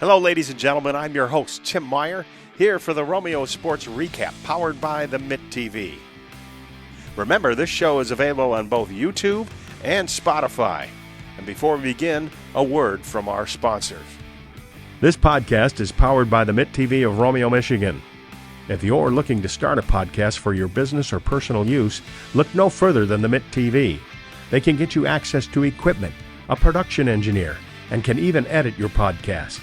Hello, ladies and gentlemen. I'm your host, Tim Meyer, here for the Romeo Sports Recap, powered by the Mitt TV. Remember, this show is available on both YouTube and Spotify. And before we begin, a word from our sponsors. This podcast is powered by the Mitt TV of Romeo, Michigan. If you're looking to start a podcast for your business or personal use, look no further than the Mitt TV. They can get you access to equipment, a production engineer, and can even edit your podcast.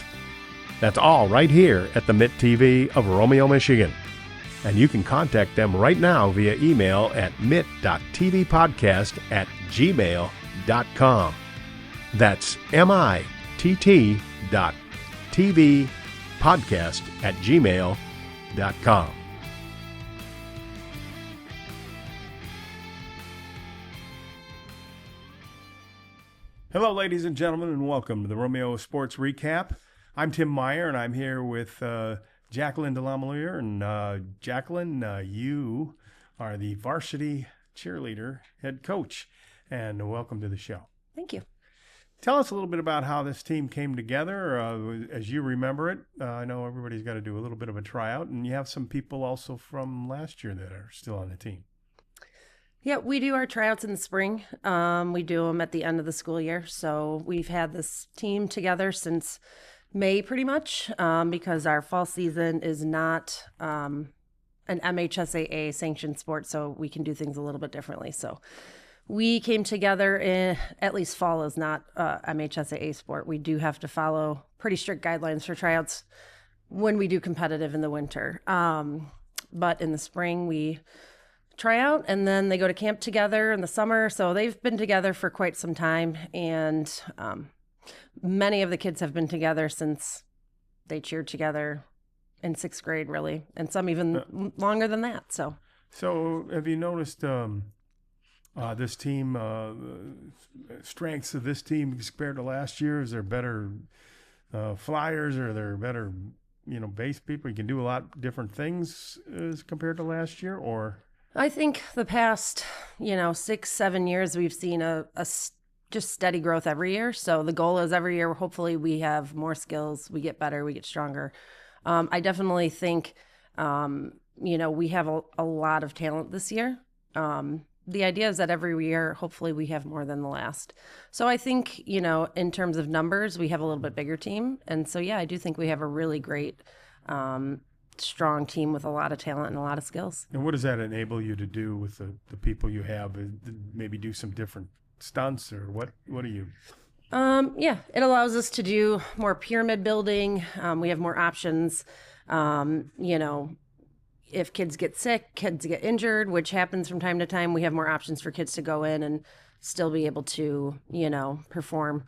That's all right here at the Mitt TV of Romeo, Michigan. And you can contact them right now via email at mitt.tvpodcast@gmail.com. That's mitt.tvpodcast@gmail.com. Hello, ladies and gentlemen, and welcome to the Romeo Sports Recap. I'm Tim Meyer, and I'm here with Jacqueline Delamelier. And Jacqueline, you are the Varsity cheerleader head coach, and welcome to the show. Thank you. Tell us a little bit about how this team came together, as you remember it. I know everybody's got to do a little bit of a tryout, and you have some people also from last year that are still on the team. Yeah, we do our tryouts in the spring. We do them at the end of the school year. So we've had this team together since May pretty much, because our fall season is not an MHSAA sanctioned sport, so we can do things a little bit differently. So we came together at least fall is not MHSAA sport. We do have to follow pretty strict guidelines for tryouts when we do competitive in the winter. But in the spring, we try out, and then they go to camp together in the summer. So they've been together for quite some time, and many of the kids have been together since they cheered together in sixth grade, really, and some even longer than that. So have you noticed this team, strengths of this team compared to last year? Is there better flyers, or are there better, base people? You can do a lot different things as compared to last year, or? I think the past, 6-7 years, we've seen a just steady growth every year. So the goal is every year, hopefully we have more skills, we get better, we get stronger. I definitely think, we have a lot of talent this year. The idea is that every year, hopefully we have more than the last. So I think, in terms of numbers, we have a little bit bigger team. And so, yeah, I do think we have a really great, strong team with a lot of talent and a lot of skills. And what does that enable you to do with the people you have? Maybe do some different stunts, or what do you? Yeah, it allows us to do more pyramid building. We have more options. If kids get sick, kids get injured, which happens from time to time, we have more options for kids to go in and still be able to, perform.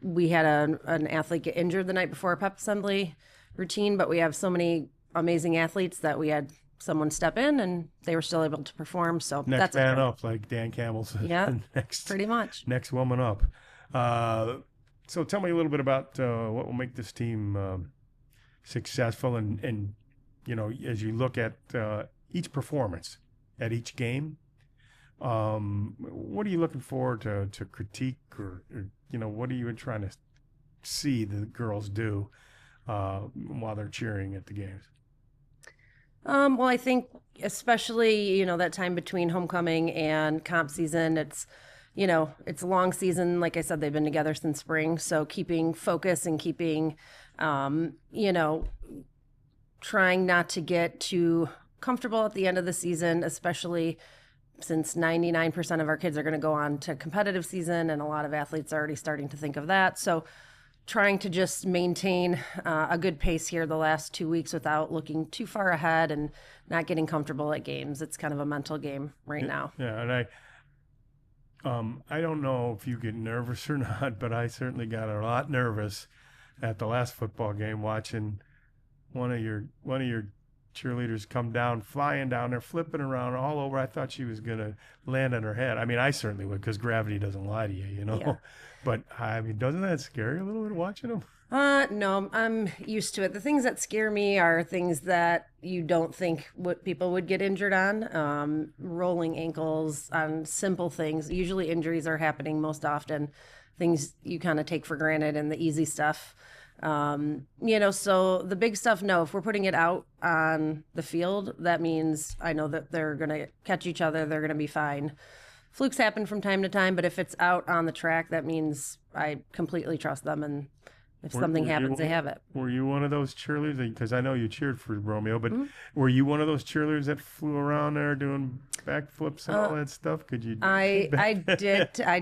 We had an athlete get injured the night before a pep assembly routine, but we have so many amazing athletes that we had someone step in and they were still able to perform. So next man up, like Dan Campbell said. Yeah, pretty much. Next woman up. So tell me a little bit about what will make this team successful, and as you look at each performance at each game, what are you looking for to critique, or what are you trying to see the girls do while they're cheering at the games? Well, I think especially, that time between homecoming and comp season, it's a long season. Like I said, they've been together since spring. So keeping focus and keeping, trying not to get too comfortable at the end of the season, especially since 99% of our kids are going to go on to competitive season, and a lot of athletes are already starting to think of that. So trying to just maintain a good pace here the last 2 weeks without looking too far ahead and not getting comfortable at games. It's kind of a mental game right now. Yeah, and I don't know if you get nervous or not, but I certainly got a lot nervous at the last football game watching one of your cheerleaders come down, flying down there, flipping around all over. I thought she was going to land on her head. I mean, I certainly would, because gravity doesn't lie to you, Yeah. But, doesn't that scare you a little bit watching them? No, I'm used to it. The things that scare me are things that you don't think what people would get injured on. Rolling ankles on simple things. Usually injuries are happening most often. Things you kind of take for granted, and the easy stuff. So the big stuff, no, if we're putting it out on the field, that means I know that they're going to catch each other. They're going to be fine. Flukes happen from time to time, but if it's out on the track, that means I completely trust them. And if something happens, they have it. Were you one of those cheerleaders? Because I know you cheered for Romeo, but were you one of those cheerleaders that flew around there doing backflips and all that stuff? Could you? I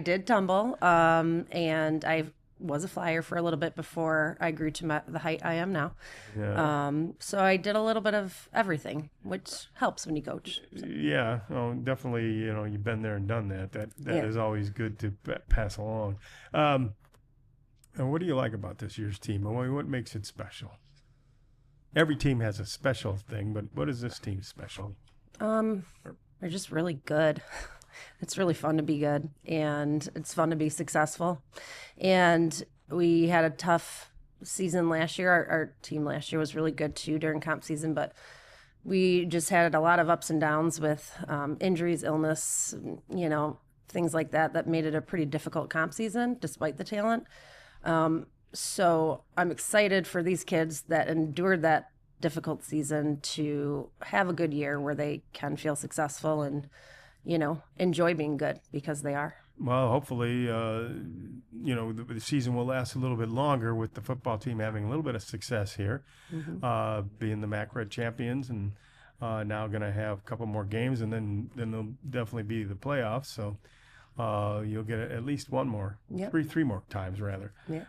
did tumble, and I was a flyer for a little bit before I grew to the height I am now. Yeah. So I did a little bit of everything, which helps when you coach. So. Yeah, oh, definitely. You've been there and done that. That is always good to pass along. And what do you like about this year's team? What makes it special? Every team has a special thing, but what is this team special? They're just really good. It's really fun to be good, and it's fun to be successful. And we had a tough season last year. Our team last year was really good too during comp season, but we just had a lot of ups and downs with injuries, illness, things like that made it a pretty difficult comp season despite the talent. So I'm excited for these kids that endured that difficult season to have a good year where they can feel successful and, enjoy being good because they are. Well, hopefully, the season will last a little bit longer with the football team having a little bit of success here, being the MAC Red champions, and now going to have a couple more games, and then they'll definitely be the playoffs. So you'll get at least one more, three more times rather. Yeah.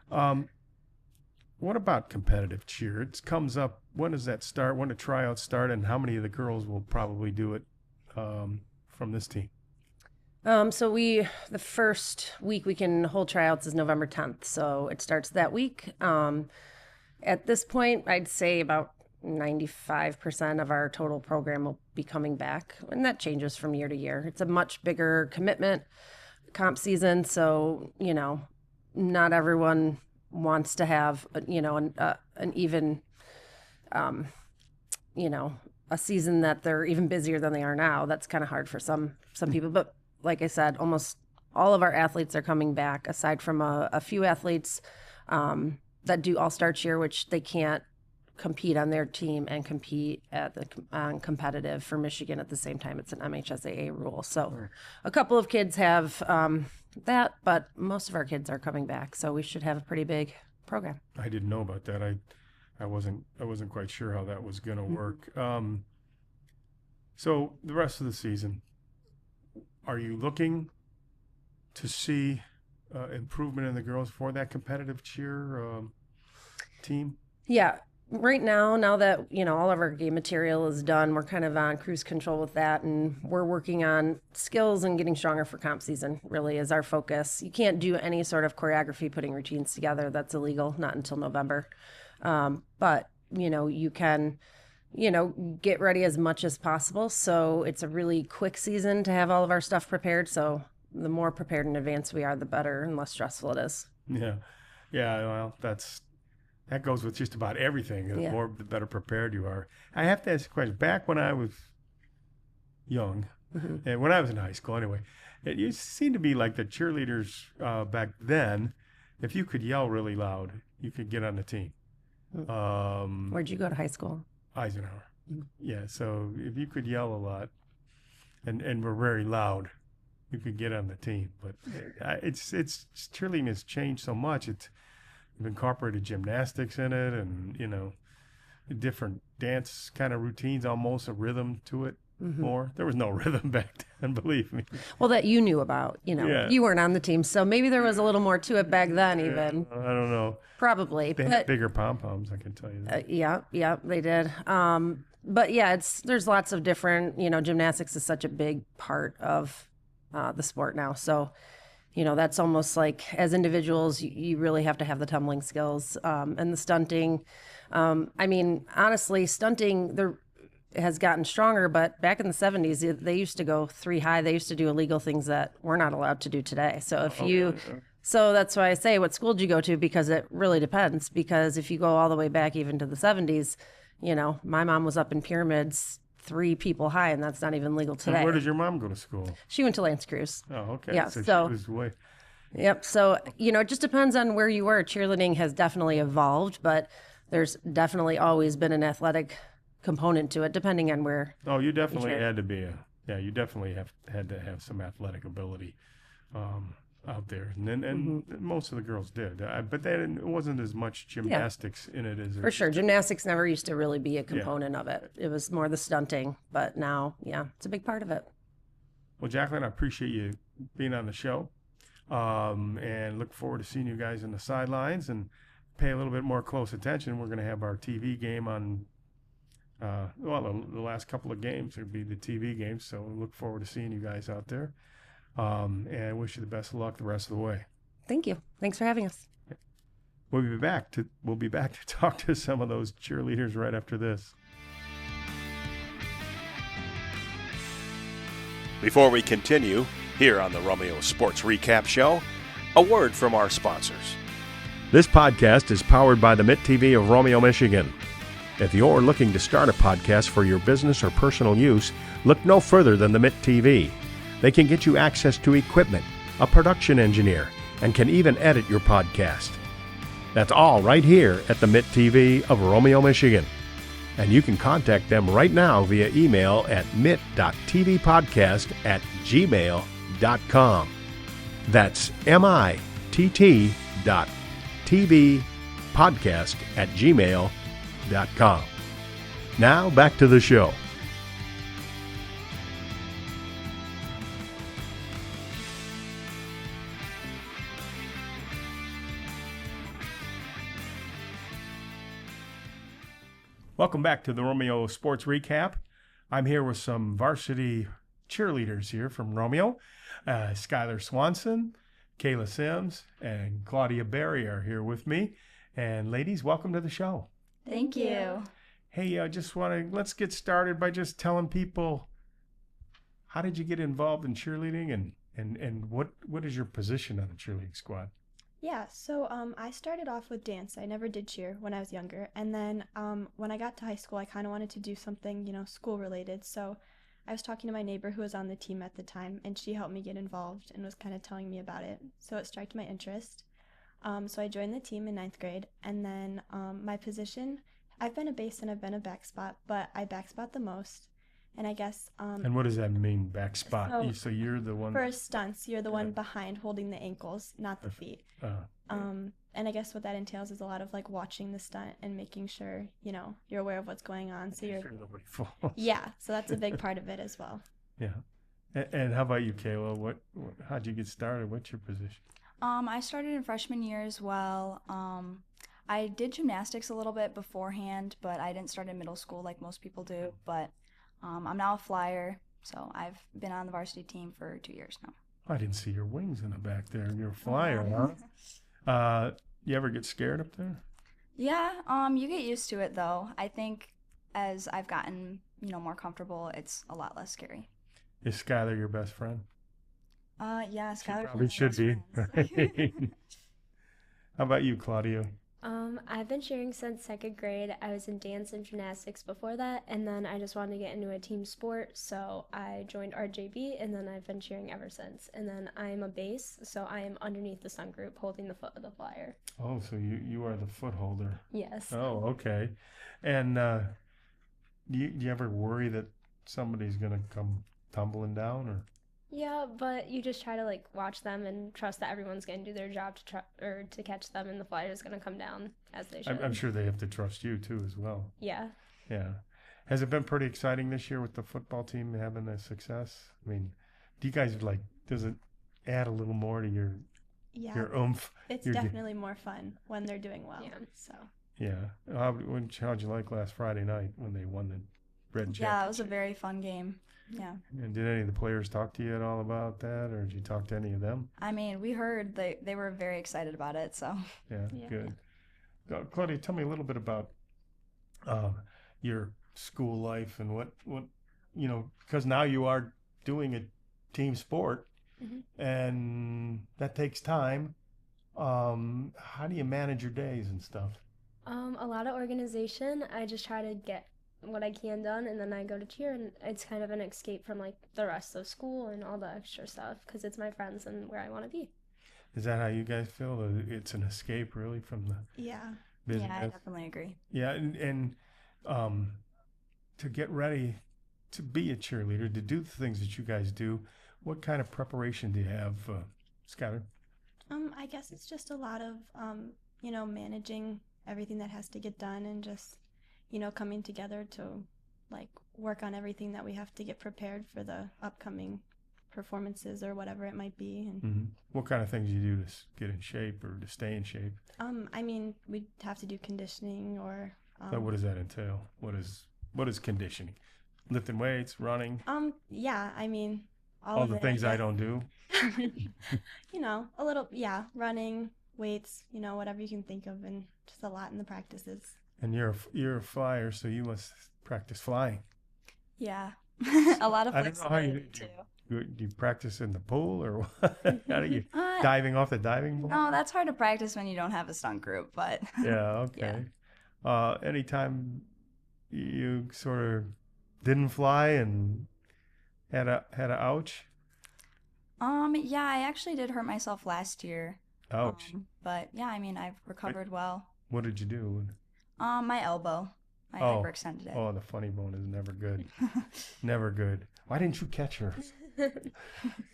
What about competitive cheer? It comes up. When does that start? When do tryouts start? And how many of the girls will probably do it from this team? So the first week we can hold tryouts is November 10th. So it starts that week. At this point, I'd say about 95% of our total program will be coming back. And that changes from year to year. It's a much bigger commitment comp season. So, not everyone wants to have, an even, a season that they're even busier than they are now. That's kind of hard for some people. But like I said, almost all of our athletes are coming back, aside from a few athletes that do all-star cheer, which they can't compete on their team and compete at the competitive for Michigan at the same time. It's an MHSAA rule. So a couple of kids have that, but most of our kids are coming back. So we should have a pretty big program. I didn't know about that. I wasn't quite sure how that was going to work. So the rest of the season, are you looking to see improvement in the girls for that competitive cheer team? Yeah. Right now that, all of our game material is done, we're kind of on cruise control with that, and we're working on skills and getting stronger for comp season, really is our focus. You can't do any sort of choreography putting routines together. That's illegal, not until November. But, you can, get ready as much as possible. So it's a really quick season to have all of our stuff prepared. So the more prepared in advance we are, the better and less stressful it is. Yeah. Yeah. Well, that goes with just about everything. The better prepared you are. I have to ask a question. Back when I was young, and when I was in high school anyway, it seemed to be like the cheerleaders back then, if you could yell really loud, you could get on the team. Where'd you go to high school? Eisenhower. Yeah, so if you could yell a lot and were very loud, you could get on the team. But it's cheerleading has changed so much. We've incorporated gymnastics in it, and different dance kind of routines, almost a rhythm to it. More. There was no rhythm back then, believe me. Well, that you knew about. You weren't on the team, so maybe there was a little more to it back then. Even I don't know. Probably, they had bigger pom poms. I can tell you that. Yeah, they did. But yeah, there's lots of different. Gymnastics is such a big part of the sport now. So. That's almost like as individuals, you really have to have the tumbling skills and the stunting. Honestly, stunting has gotten stronger, but back in the 70s, they used to go 3 high. They used to do illegal things that we're not allowed to do today. So so that's why I say, what school did you go to? Because it really depends. Because if you go all the way back even to the 70s, my mom was up in pyramids 3 people high, and that's not even legal today. And where did your mom go to school? She went to Lance Cruz. Oh, okay. Yeah, so she was Yep. So, it just depends on where you were. Cheerleading has definitely evolved, but there's definitely always been an athletic component to it, depending on where. Oh, you definitely had to be you definitely had to have some athletic ability out there. And most of the girls did. But it wasn't as much gymnastics in it as For sure. Gymnastics never used to really be a component of it. It was more the stunting, but now, it's a big part of it. Well, Jacqueline, I appreciate you being on the show. And look forward to seeing you guys in the sidelines and pay a little bit more close attention. We're going to have our TV game on, the last couple of games would be the TV games. So we look forward to seeing you guys out there. And I wish you the best of luck the rest of the way. Thank you. Thanks for having us. We'll be back to talk to some of those cheerleaders right after this. Before we continue, here on the Romeo Sports Recap Show, a word from our sponsors. This podcast is powered by the Mitt TV of Romeo, Michigan. If you're looking to start a podcast for your business or personal use, look no further than the Mitt TV. They can get you access to equipment, a production engineer, and can even edit your podcast. That's all right here at the Mitt TV of Romeo, Michigan. And you can contact them right now via email at mitt.tvpodcast@gmail.com. That's mitt.tvpodcast@gmail.com. Now back to the show. Welcome back to the Romeo Sports Recap. I'm here with some varsity cheerleaders here from Romeo. Skylar Swanson, Kayla Sims, and Claudia Berry are here with me. And ladies, welcome to the show. Thank you. Hey, let's get started by just telling people, how did you get involved in cheerleading and what is your position on the cheerleading squad? Yeah, so I started off with dance. I never did cheer when I was younger. And then when I got to high school, I kind of wanted to do something, school related. So I was talking to my neighbor who was on the team at the time, and she helped me get involved and was kind of telling me about it. So it struck my interest. So I joined the team in 9th grade. And then my position, I've been a base and I've been a back spot, but I back spot the most. And I guess... and what does that mean, back spot? So you're the one... For stunts, you're the one behind holding the ankles, not the feet. And I guess what that entails is a lot of watching the stunt and making sure, you're aware of what's going on. So you're... Sure nobody falls. Yeah, so that's a big part of it as well. Yeah. And how about you, Kayla? How'd you get started? What's your position? I started in freshman year as well. I did gymnastics a little bit beforehand, but I didn't start in middle school like most people do. But I'm now a flyer, so I've been on the varsity team for 2 years now. I didn't see your wings in the back there. You're a flyer, huh? You ever get scared up there? Yeah, you get used to it though. I think as I've gotten, more comfortable, it's a lot less scary. Is Skylar your best friend? Yeah, Skylar probably should be. How about you, Claudia? I've been cheering since 2nd grade. I was in dance and gymnastics before that, and then I just wanted to get into a team sport, so I joined RJB, and then I've been cheering ever since. And then I'm a base, so I am underneath the stunt group holding the foot of the flyer. Oh, so you are the foot holder. Yes. Oh, okay. And do you ever worry that somebody's going to come tumbling down, or? Yeah, but you just try to watch them and trust that everyone's going to do their job to catch them, and the flyer is going to come down as they should. I'm sure they have to trust you too as well. Yeah. Yeah. Has it been pretty exciting this year with the football team having a success? I mean, do you guys does it add a little more to your oomph? It's definitely more fun when they're doing well. Yeah. So. Yeah. How'd you like last Friday night when they won the red championship? Yeah, it was a very fun game. Yeah. And did any of the players talk to you at all about that, or did you talk to any of them? I mean, we heard they were very excited about it, so. Yeah. Good. Claudia, tell me a little bit about your school life and what because now you are doing a team sport, and that takes time. How do you manage your days and stuff? A lot of organization. I just try to get what I can done, and then I go to cheer, and it's kind of an escape from the rest of school and all the extra stuff, because it's my friends and where I want to be. Is that how you guys feel? It's an escape, really, from the Yeah. business? Yeah, I definitely agree. Yeah, and to get ready to be a cheerleader, to do the things that you guys do, what kind of preparation do you have, Skylar? I guess it's just a lot of managing everything that has to get done and just, coming together to like work on everything that we have to get prepared for the upcoming performances or whatever it might be. And Mm-hmm. What kind of things do you do to get in shape or to stay in shape? I mean, we'd have to do conditioning or So what does that entail? What is conditioning? Lifting weights, running, yeah, I mean, all of the it, things I guess. don't do. A little, yeah, running, weights, whatever you can think of, and just a lot in the practices. And you're a flyer, so you must practice flying. Yeah. A lot of I don't know how you flexibility too. do you practice in the pool or what? How do you diving off the diving board? No, that's hard to practice when you don't have a stunt group, but Yeah, okay. Anytime you sort of didn't fly and had a ouch? yeah, I actually did hurt myself last year. Ouch. But yeah, I mean, I've recovered well. What did you do? My elbow. I Oh. hyperextended it. Oh, the funny bone is never good. Never good. Why didn't you catch her?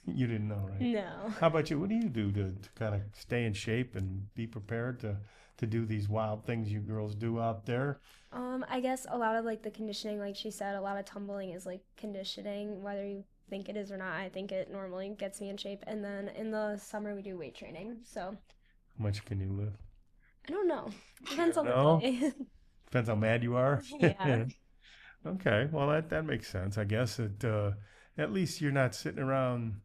You didn't know, right? No. How about you? What do you do to kind of stay in shape and be prepared to do these wild things you girls do out there? I guess a lot of like the conditioning, like she said, a lot of tumbling is like conditioning, whether you think it is or not. I think it normally gets me in shape. And then in the summer we do weight training. So How much can you lift? I don't know. Depends on No? the day. Depends how mad you are. Yeah. Okay, well that makes sense. I guess at least you're not sitting around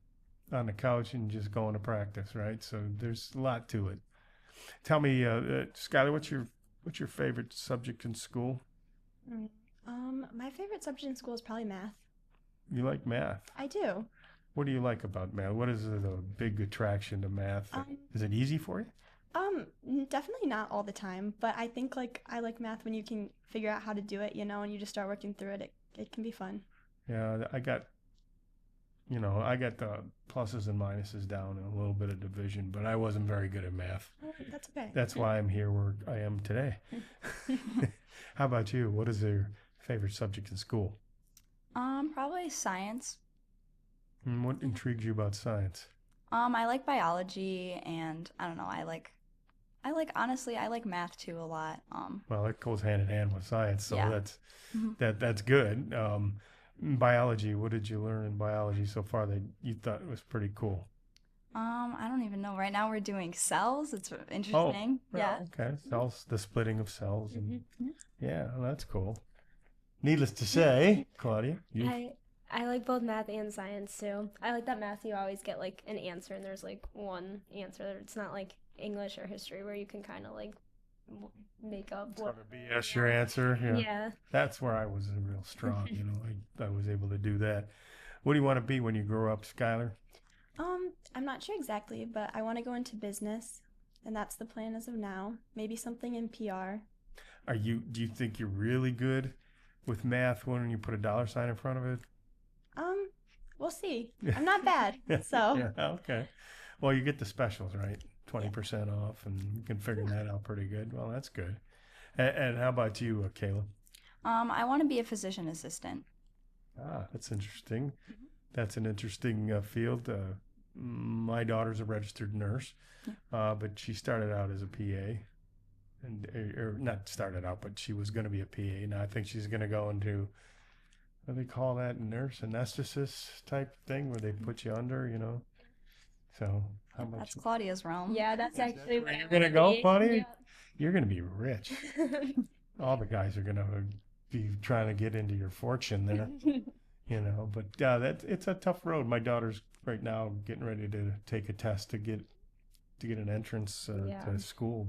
on the couch and just going to practice, right? So there's a lot to it. Tell me, Skylar, what's your favorite subject in school? My favorite subject in school is probably math. You like math. I do. What do you like about math? What is the big attraction to math? Is it easy for you? Definitely not all the time, but I think like I like math when you can figure out how to do it, and you just start working through it. It can be fun. Yeah, I got the pluses and minuses down and a little bit of division, but I wasn't very good at math. Oh, that's okay. That's why I'm here where I am today. How about you? What is your favorite subject in school? Probably science. And what intrigues you about science? I like biology, and I don't know, honestly, I like math too a lot. Well, it goes hand in hand with science, so Yeah. that's good. Biology, what did you learn in biology so far that you thought was pretty cool? I don't even know. Right now we're doing cells. It's interesting. Well, Yeah. okay. Cells, the splitting of cells. And, Mm-hmm. yeah, well, that's cool. Needless to say, Claudia, you I like both math and science too. I like that math you always get like an answer and there's like one answer. It's not like English or history where you can kind of like make up what. BS your answer. Yeah. That's where I was real strong. I was able to do that. What do you want to be when you grow up, Skylar? I'm not sure exactly, but I want to go into business, and that's the plan as of now. Maybe something in PR. Do you think you're really good with math when you put a dollar sign in front of it? We'll see. I'm not bad, so. Yeah, okay. Well, you get the specials, right? 20% off, and you can figure that out pretty good. Well, that's good. And how about you, Kayla? I want to be a physician assistant. That's interesting. That's an interesting field. My daughter's a registered nurse, but she started out as a PA, or not started out, but she was going to be a PA. Now I think she's going to go into, what do they call that, nurse anesthetist type thing, where they put you under, So how much? That's Claudia's realm. Yeah, that's actually where where you're gonna go, Claudia? Yeah. You're going to be rich. All the guys are going to be trying to get into your fortune there. But it's a tough road. My daughter's right now getting ready to take a test to get an entrance to school,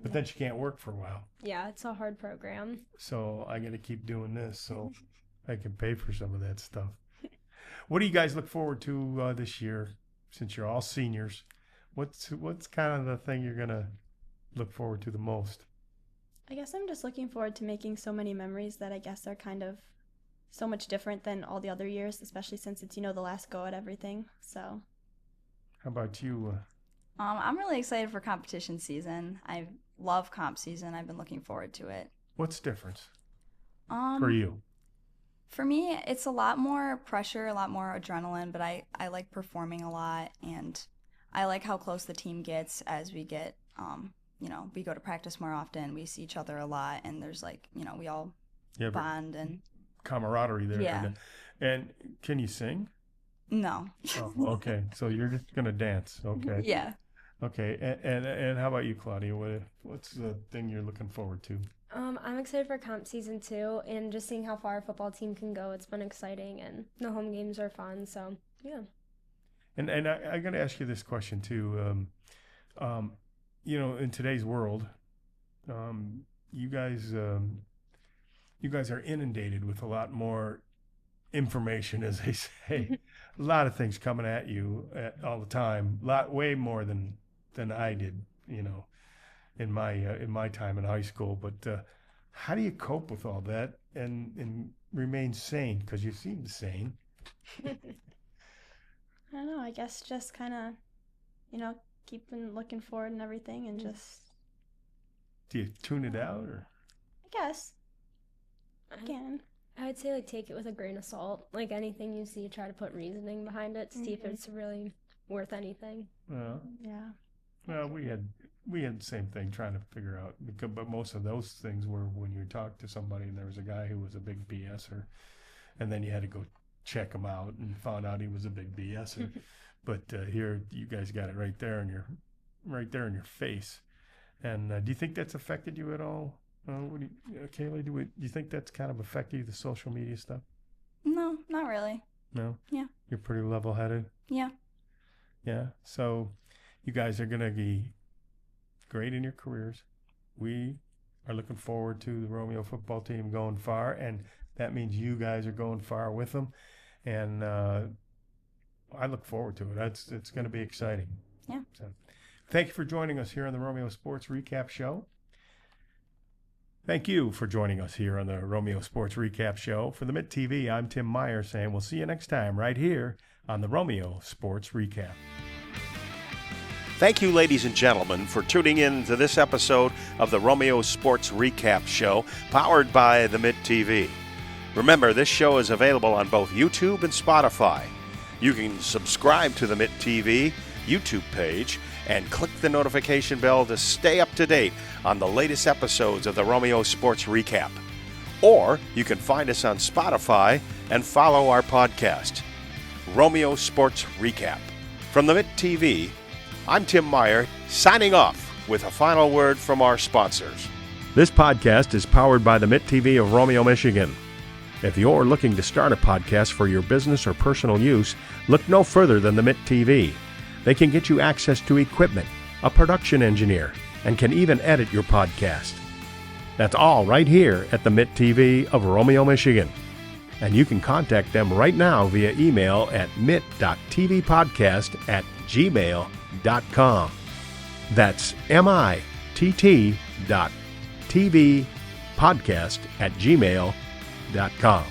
but then she can't work for a while. Yeah, it's a hard program. So I got to keep doing this so I can pay for some of that stuff. What do you guys look forward to this year? Since you're all seniors, what's kind of the thing you're gonna look forward to the most? I guess I'm just looking forward to making so many memories that I guess are kind of so much different than all the other years, especially since it's, the last go at everything. So. How about you, I'm really excited for competition season. I love comp season. I've been looking forward to it. What's the difference Um, for you? For me, it's a lot more pressure, a lot more adrenaline, but I like performing a lot, and I like how close the team gets as we get, we go to practice more often, we see each other a lot, and there's like, we all Yeah, but bond and camaraderie there. Yeah. And can you sing? no. Oh, okay. So you're just gonna dance. Okay. Yeah. Okay. And how about you, Claudia? What's the thing you're looking forward to? I'm excited for comp season 2 and just seeing how far our football team can go. It's been exciting and the home games are fun. So yeah. And I got to ask you this question too. In today's world, you guys are inundated with a lot more information, as they say. A lot of things coming at you all the time. Way more than I did. In my time in high school. But how do you cope with all that and remain sane? Because you seem sane. I don't know. I guess just kind of, keeping looking forward and everything, and just. Do you tune it out, or? I guess. I can. I would say take it with a grain of salt. Like anything you see, try to put reasoning behind it to see if it's really worth anything. Yeah. Well, we had the same thing trying to figure out, but most of those things were when you talked to somebody and there was a guy who was a big BSer, and then you had to go check him out and found out he was a big BSer. But here, you guys got it right there in your face. And do you think that's affected you at all? Kaylee, do you think that's kind of affected you, the social media stuff? No, not really. No? Yeah. You're pretty level-headed? Yeah. Yeah. So you guys are going to be great in your careers. We are looking forward to the Romeo football team going far, and that means you guys are going far with them. And I look forward to it. It's going to be exciting. Yeah. So, thank you for joining us here on the Romeo Sports Recap Show. Thank you for joining us here on the Romeo Sports Recap Show. For the Mitt TV, I'm Tim Meyer saying we'll see you next time right here on the Romeo Sports Recap. Thank you, ladies and gentlemen, for tuning in to this episode of the Romeo Sports Recap Show, powered by the Mitt TV. Remember, this show is available on both YouTube and Spotify. You can subscribe to the Mitt TV YouTube page and click the notification bell to stay up to date on the latest episodes of the Romeo Sports Recap. Or you can find us on Spotify and follow our podcast, Romeo Sports Recap. From the Mitt TV, I'm Tim Meyer, signing off with a final word from our sponsors. This podcast is powered by the Mitt TV of Romeo, Michigan. If you're looking to start a podcast for your business or personal use, look no further than the Mitt TV. They can get you access to equipment, a production engineer, and can even edit your podcast. That's all right here at the Mitt TV of Romeo, Michigan. And you can contact them right now via email at mitt.tvpodcast@gmail.com. That's mitt.tvpodcast@gmail.com.